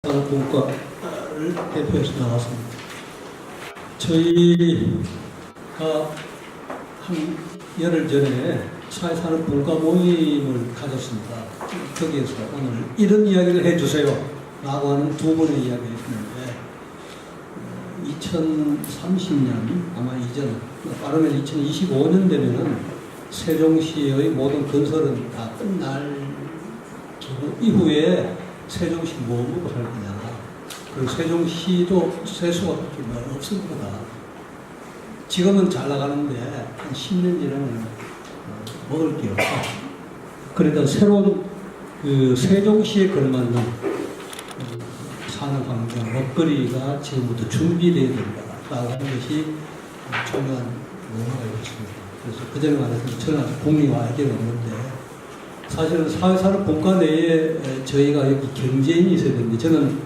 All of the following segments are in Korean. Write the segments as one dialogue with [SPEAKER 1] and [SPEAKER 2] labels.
[SPEAKER 1] 본과를 대표해서 나왔습니다. 저희가 한 열흘 전에 사회산업 본과 모임을 가졌습니다. 거기에서 오늘 이런 이야기를 해주세요 라고 하는 두 번의 이야기를 했는데 2030년 아마 이전 빠르면 2025년 되면은 세종시의 모든 건설은 다 끝날 이후에 세종시 뭐 먹고 살 거냐. 그리고 세종시도 세수가 그렇게 없을 거다. 지금은 잘 나가는데 한 10년 지나면 먹을 게 없다. 그러니까 새로운 그 세종시에 걸맞는 산업 환경, 먹거리가 지금부터 준비되어야 된다라고 하는 것이 중요한 논의가 있습니다. 그래서 그 전에 말해서 저는 아직 국리와 아이디어가 없는데 사실은 사회산업 본과 내에 저희가 여기 경제인이 있어야 되는데 저는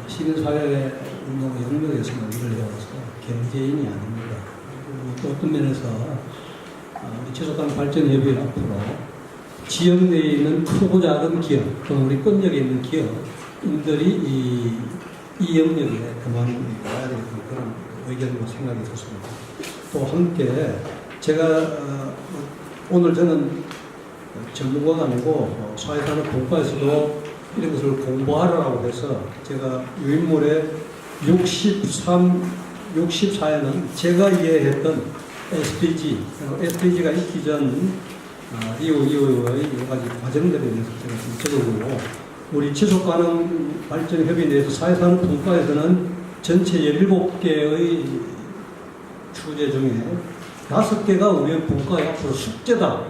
[SPEAKER 1] 시민사회운동의 영역에서만 일을 해와서 경제인이 아닙니다. 또 어떤 면에서 지속가능 발전협의회 앞으로 지역 내에 있는 크고 작은 기업, 또 우리 권역에 있는 기업인들이 이 영역에 그만 와야 되겠다는 그런 의견과 생각이 있었습니다. 또 함께 제가 오늘 저는 전문가가 아니고 사회산업 본과에서도 이런 것을 공부하라고 해서 제가 유인물에 64에는 제가 이해했던 SDG가 있기 전 이후의 여러 가지 과정들에 대해서 제가 좀 적어보고 우리 지속가능 발전 협의 내에서 사회산업 본과에서는 전체 17개의 주제 중에 5개가 우리 본과의 앞으로 숙제다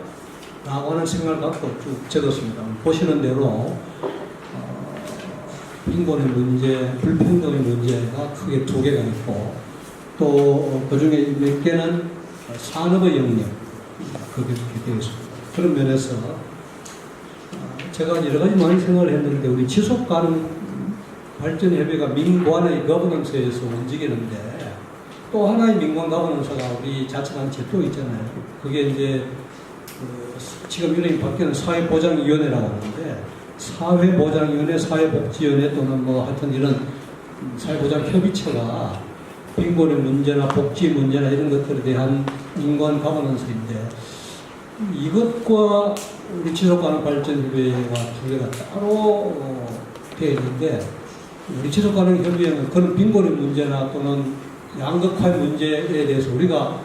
[SPEAKER 1] 라고 하는 생각을 갖고 쭉 적었습니다. 보시는 대로 빈곤의 문제, 불평등의 문제가 크게 2개가 있고 또 그 중에 몇 개는 산업의 영역 그게 되어 있습니다. 그런 면에서 제가 여러 가지 많이 생각을 했는데 우리 지속가능 발전협의가 민관의 거버넌스에서 움직이는데 또 하나의 민관 거버넌스가 우리 자치단체 또 있잖아요. 그게 이제 지금 이름이 바뀌는 사회보장위원회라고 하는데 사회보장위원회, 사회복지위원회 또는 뭐 하여튼 이런 사회보장협의체가 빈곤의 문제나 복지 문제나 이런 것들에 대한 민관 거버넌스인데 이것과 우리 지속가능 발전협의회가 2개가 따로 되어 있는데 우리 지속가능 협의회는 그런 빈곤의 문제나 또는 양극화의 문제에 대해서 우리가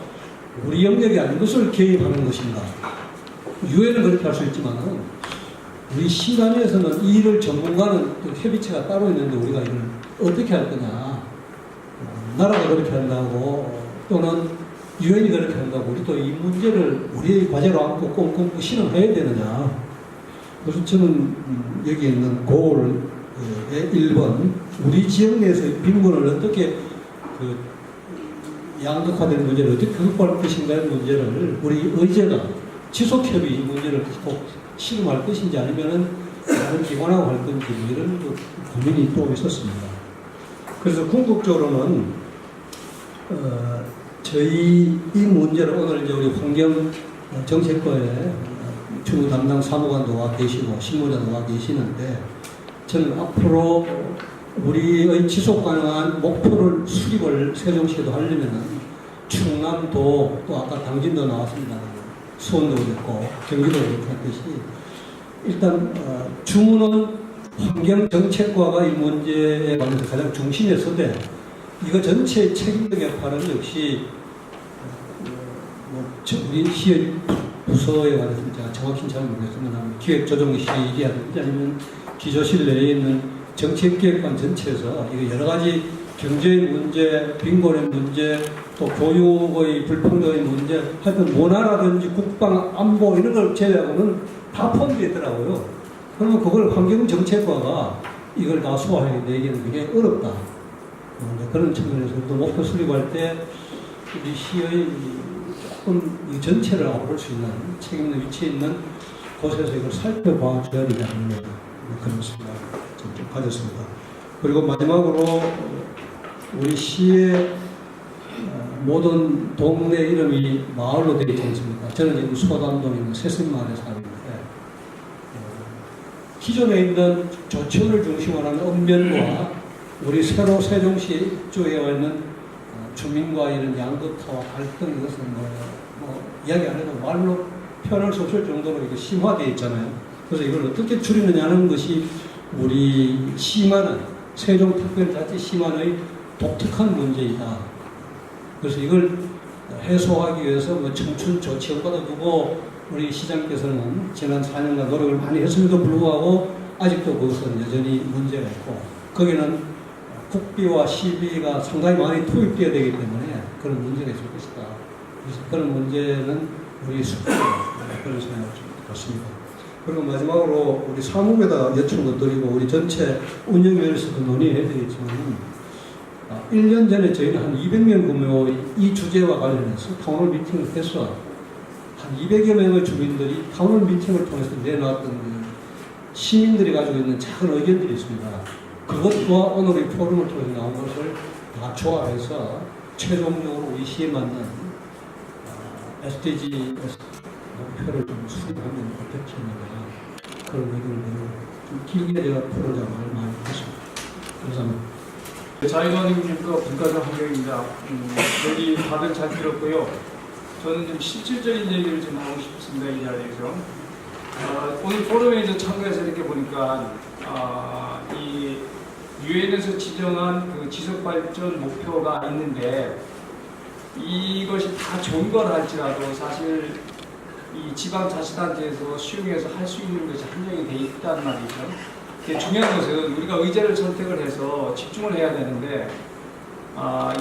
[SPEAKER 1] 우리 영역이 아닌 것을 개입하는 것인가. 유엔은 그렇게 할 수 있지만 우리 시간에서는 이 일을 전문가는 협의체가 따로 있는데 우리가 이걸 어떻게 할 거냐. 나라가 그렇게 한다고 또는 유엔이 그렇게 한다고 우리 또 이 문제를 우리의 과제로 안고 꼼꼼히 실험해야 되느냐. 그래서 저는 여기 있는 고을의 1번 우리 지역 내에서 빈곤을 어떻게 양극화되는 문제를 어떻게 극복할 것인가의 문제를 우리 의제가 지속협의 이 문제를 꼭 실험할 것인지 아니면은 다른 기관하고 할 건지 이런 고민이 또 있었습니다. 그래서 궁극적으로는 저희 이 문제를 오늘 이제 우리 환경정책과에 주무 담당 사무관도 와 계시고 실무자도 와 계시는데 저는 앞으로 우리의 지속가능한 목표를 수립을 세종시에도 하려면은 충남도 또 아까 당진도 나왔습니다. 수원도 그렇고 경기도 그렇듯이 일단 주무는 환경정책과가 이 문제에 관해서 가장 중심에 서되 이거 전체의 책임적 역할은 역시 우리 시의 부서에 관해서 제가 정확히 잘 모르겠습니다. 기획조정실이라든지 아니면 기조실 내에 있는 정책기획관 전체에서 이거 여러 가지 경제의 문제, 빈곤의 문제, 또 교육의 불평등의 문제, 하여튼 문화라든지 국방, 안보 이런 걸 제외하고는 다 포함되어 있더라고요. 그러면 그걸 환경정책과가 이걸 다 소화해내기는 굉장히 어렵다. 그런 측면에서 또 목표 수립할 때 우리 시의 조금 이 전체를 알아볼 수 있는 책임있는 위치에 있는 곳에서 이걸 살펴봐 줘야 되지 않느냐 그런 생각을 좀 가졌습니다. 그리고 마지막으로 우리 시의 모든 동네 이름이 마을로 되어 있지 않습니까? 저는 지금 소담동에 있는 새승마을에 사는데 기존에 있는 조천을 중심으로 하는 읍면과 우리 새로 세종시에 입주해 있는 주민과 이런 양극화와 갈등, 이것은 뭐 이야기 안 해도 말로 표현할 수 없을 정도로 이게 심화되어 있잖아요. 그래서 이걸 어떻게 줄이느냐는 것이 우리 시만은, 세종특별자치시만의 독특한 문제이다. 그래서 이걸 해소하기 위해서 뭐 청춘 조치 효과도 두고 우리 시장께서는 지난 4년간 노력을 많이 했음에도 불구하고 아직도 그것은 여전히 문제가 있고, 거기는 국비와 시비가 상당히 많이 투입되어야 되기 때문에 그런 문제가 있을 것이다. 그래서 그런 문제는 우리 숙제다, 그런 생각을 좀 갖습니다. 그리고 마지막으로 우리 사무부에다 여쭤본 것들이고 우리 전체 운영위원회에서도 논의해야 되겠지만, 1년 전에 저희는 한 200명 규모의 이 주제와 관련해서 타운홀 미팅을 해서 한 200여 명의 주민들이 타운홀 미팅을 통해서 내놓았던 시민들이 가지고 있는 작은 의견들이 있습니다. 그것과 오늘 이 포럼을 통해서 나온 것을 다 조합해서 최종적으로 우리 시에 맞는 SDG 목표를 좀 수립하면 어떻겠는가, 그런 의견을 좀 길게 제가 풀어자 말 많이 했습니다. 감사합니다.
[SPEAKER 2] 자유관님과 분과장 환경입니다. 여기 다들 잘 들었고요. 저는 좀 실질적인 얘기를 좀 하고 싶습니다. 이 자리에서. 오늘 포럼에 참가해서 이렇게 보니까 이 유엔에서 지정한 그 지속발전 목표가 있는데, 이것이 다 좋은 걸 할지라도 사실 이 지방자치단체에서 수용해서 할 수 있는 것이 한정이 돼 있단 말이죠. 중요한 것은 우리가 의제를 선택을 해서 집중을 해야 되는데,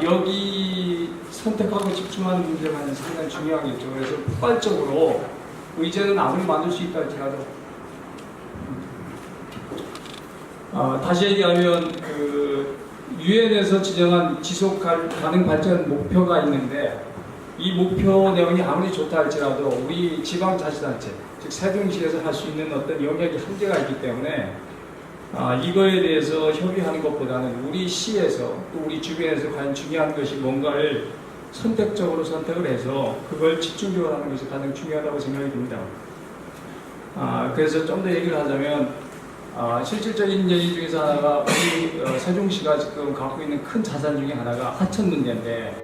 [SPEAKER 2] 여기 선택하고 집중하는 문제가 상당히 중요하겠죠. 그래서 폭발적으로 의제는 아무리 만들 수 있다 할지라도, 다시 얘기하면 그 유엔에서 지정한 지속 가능 발전 목표가 있는데, 이 목표 내용이 아무리 좋다 할지라도 우리 지방자치단체, 즉 세종시에서 할 수 있는 어떤 영역이 한계가 있기 때문에 이거에 대해서 협의하는 것보다는 우리 시에서 또 우리 주변에서 과연 중요한 것이 뭔가를 선택적으로 선택을 해서 그걸 집중적으로 하는 것이 가장 중요하다고 생각이 듭니다. 그래서 좀 더 얘기를 하자면, 실질적인 얘기 중에서 하나가 우리 세종시가 지금 갖고 있는 큰 자산 중에 하나가 하천 문제인데,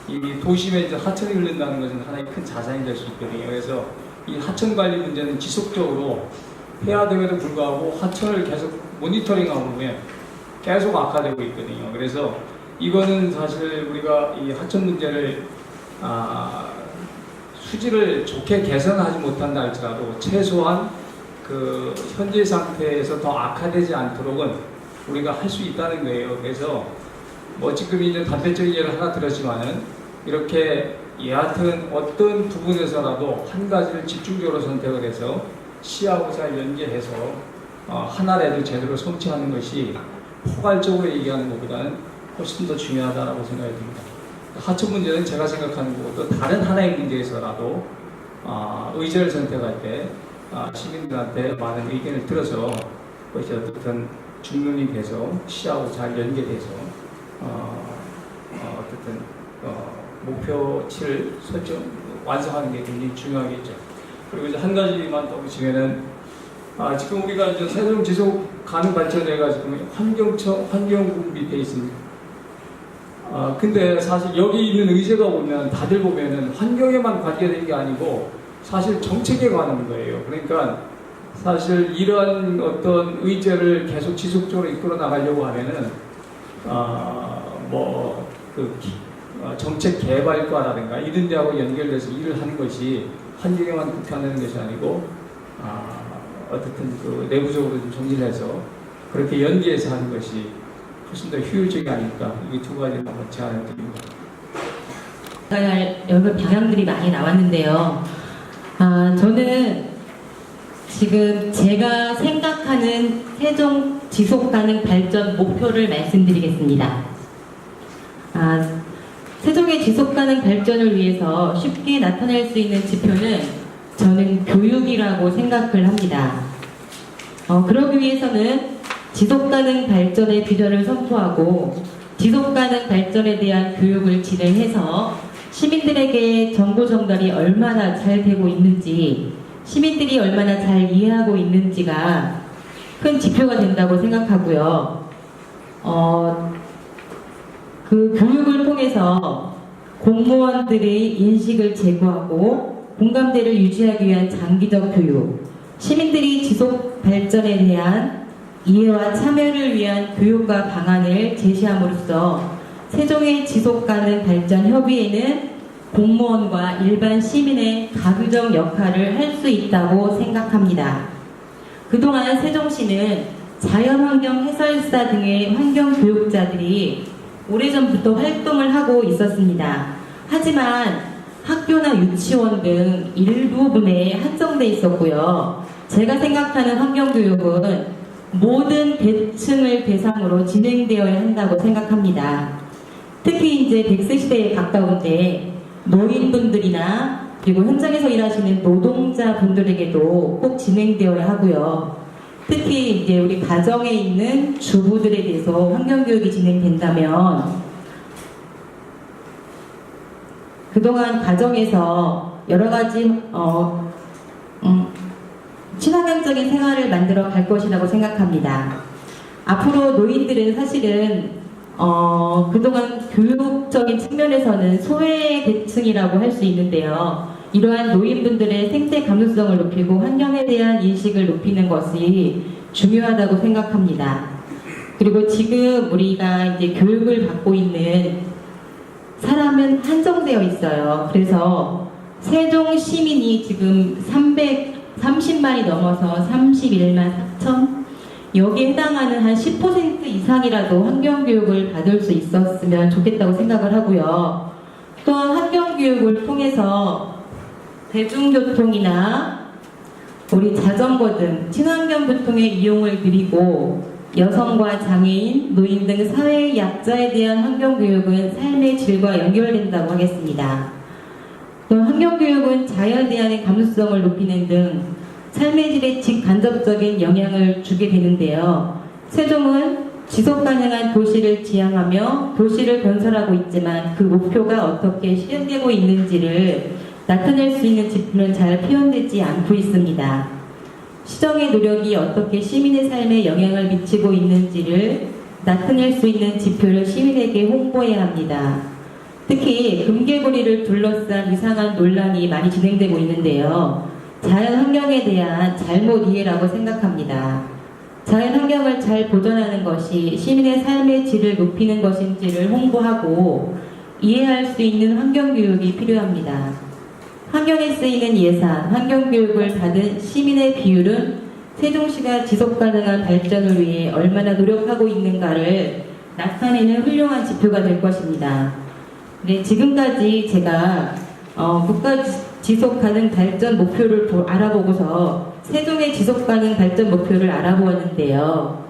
[SPEAKER 2] 이 도심에 이제 하천이 흐른다는 것은 하나의 큰 자산이 될 수 있거든요. 그래서 이 하천 관리 문제는 지속적으로 해야 됨에도 불구하고 하천을 계속 모니터링하고 보면 계속 악화되고 있거든요. 그래서 이거는 사실 우리가 이 하천 문제를 수질을 좋게 개선하지 못한다 할지라도 최소한 그 현재 상태에서 더 악화되지 않도록은 우리가 할 수 있다는 거예요. 그래서 뭐 지금 이제 단편적인 예를 하나 들었지만은 이렇게 여하튼 어떤 부분에서라도 한 가지를 집중적으로 선택을 해서 시하고 잘 연계해서 하나라도 제대로 성취하는 것이 포괄적으로 얘기하는 것보다는 훨씬 더 중요하다고 생각이 듭니다. 하천 문제는 제가 생각하는 것보다 다른 하나의 문제에서라도 의제를 선택할 때 시민들한테 많은 의견을 들어서 그것이 어떻든 중론이 돼서 시하고 잘 연계돼서 어쨌든 목표치를 완성하는 게 굉장히 중요하겠죠. 그리고 이제 한 가지만 더 보시면은 지금 우리가 이제 세종 지속 가능 발전회가 지금 환경부 밑에 있습니다. 근데 사실 여기 있는 의제가 보면 다들 보면은 환경에만 관계된 게 아니고 사실 정책에 관한 거예요. 그러니까 사실 이런 어떤 의제를 계속 지속적으로 이끌어 나가려고 하면은 정책 개발과라든가 이런 데하고 연결돼서 일을 하는 것이 환경에만 국한되는 것이 아니고 어쨌든 그 내부적으로 좀 정진해서 그렇게 연계해서 하는 것이 훨씬 더 효율적이 아닐까, 이 두 가지를 한번 제안을 드립니다.
[SPEAKER 3] 여러 방향들이 많이 나왔는데요. 저는 지금 제가 생각하는 세종 지속가능 발전 목표를 말씀드리겠습니다. 세종의 지속가능 발전을 위해서 쉽게 나타낼 수 있는 지표는 저는 교육이라고 생각을 합니다. 그러기 위해서는 지속가능 발전의 비전을 선포하고 지속가능 발전에 대한 교육을 진행해서 시민들에게 정보 전달이 얼마나 잘 되고 있는지, 시민들이 얼마나 잘 이해하고 있는지가 큰 지표가 된다고 생각하고요. 그 교육을 통해서 공무원들의 인식을 제고하고 공감대를 유지하기 위한 장기적 교육, 시민들이 지속 발전에 대한 이해와 참여를 위한 교육과 방안을 제시함으로써 세종의 지속가능 발전 협의회는 공무원과 일반 시민의 가부적 역할을 할 수 있다고 생각합니다. 그동안 세종시는 자연환경 해설사 등의 환경교육자들이 오래전부터 활동을 하고 있었습니다. 하지만 학교나 유치원 등 일부분에 한정돼 있었고요. 제가 생각하는 환경교육은 모든 계층을 대상으로 진행되어야 한다고 생각합니다. 특히 이제 100세 시대에 가까운데 노인분들이나 그리고 현장에서 일하시는 노동자분들에게도 꼭 진행되어야 하고요. 특히 이제 우리 가정에 있는 주부들에 대해서 환경교육이 진행된다면 그동안 가정에서 여러 가지 친환경적인 생활을 만들어 갈 것이라고 생각합니다. 앞으로 노인들은 사실은 그동안 교육적인 측면에서는 소외계층이라고 할 수 있는데요. 이러한 노인분들의 생태 감수성을 높이고 환경에 대한 인식을 높이는 것이 중요하다고 생각합니다. 그리고 지금 우리가 이제 교육을 받고 있는 사람은 한정되어 있어요. 그래서 세종 시민이 지금 330만이 넘어서 31만 4천? 여기에 해당하는 한 10% 이상이라도 환경교육을 받을 수 있었으면 좋겠다고 생각을 하고요. 또한 환경교육을 통해서 대중교통이나 우리 자전거 등 친환경 교통의 이용을 늘리고 여성과 장애인, 노인 등 사회의 약자에 대한 환경교육은 삶의 질과 연결된다고 하겠습니다. 또 환경교육은 자연에 대한 감수성을 높이는 등 삶의 질에 직간접적인 영향을 주게 되는데요. 세종은 지속가능한 도시를 지향하며 도시를 건설하고 있지만 그 목표가 어떻게 실현되고 있는지를 나타낼 수 있는 지표는 잘 표현되지 않고 있습니다. 시정의 노력이 어떻게 시민의 삶에 영향을 미치고 있는지를 나타낼 수 있는 지표를 시민에게 홍보해야 합니다. 특히 금개구리를 둘러싼 이상한 논란이 많이 진행되고 있는데요. 자연환경에 대한 잘못 이해라고 생각합니다. 자연환경을 잘 보존하는 것이 시민의 삶의 질을 높이는 것인지를 홍보하고 이해할 수 있는 환경교육이 필요합니다. 환경에 쓰이는 예산, 환경교육을 받은 시민의 비율은 세종시가 지속가능한 발전을 위해 얼마나 노력하고 있는가를 나타내는 훌륭한 지표가 될 것입니다. 네, 지금까지 제가 국가 지속가능 발전 목표를 알아보고서 세종의 지속가능 발전 목표를 알아보았는데요.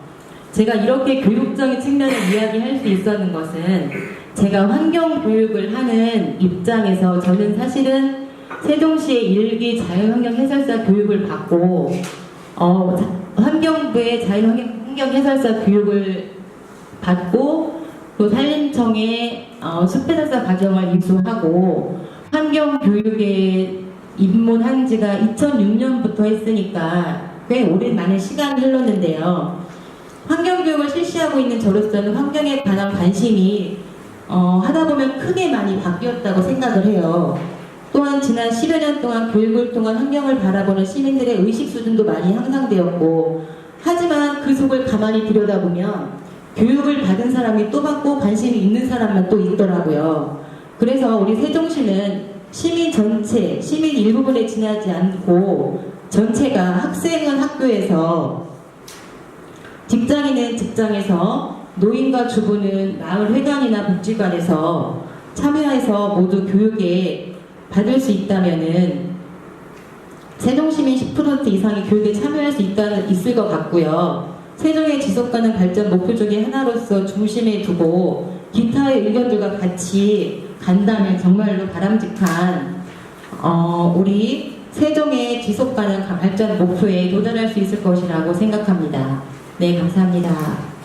[SPEAKER 3] 제가 이렇게 교육적인 측면을 이야기할 수 있었는 것은 제가 환경교육을 하는 입장에서 저는 사실은 세종시의 일기 자연환경 해설사 교육을 받고 환경부의 자연환경 해설사 교육을 받고 또 산림청의 숲해설사 과정을 이수하고 환경교육에 입문한 지가 2006년부터 했으니까 꽤 오랜 많은 시간이 흘렀는데요. 환경교육을 실시하고 있는 저로서는 환경에 관한 관심이 하다 보면 크게 많이 바뀌었다고 생각을 해요. 또한 지난 10여 년 동안 교육을 통한 환경을 바라보는 시민들의 의식 수준도 많이 향상되었고, 하지만 그 속을 가만히 들여다보면 교육을 받은 사람이 또 받고 관심이 있는 사람만 또 있더라고요. 그래서 우리 세종시는 시민 전체, 시민 일부분에 지나지 않고 전체가 학생은 학교에서, 직장인은 직장에서, 노인과 주부는 마을 회관이나 복지관에서 참여해서 모두 교육에 받을 수 있다면은 세종시민 10% 이상이 교육에 참여할 수 있을 것 같고요. 세종의 지속가능 발전 목표 중에 하나로서 중심에 두고 기타의 의견들과 같이 간다면 정말로 바람직한 우리 세종의 지속가능 발전 목표에 도달할 수 있을 것이라고 생각합니다. 네, 감사합니다.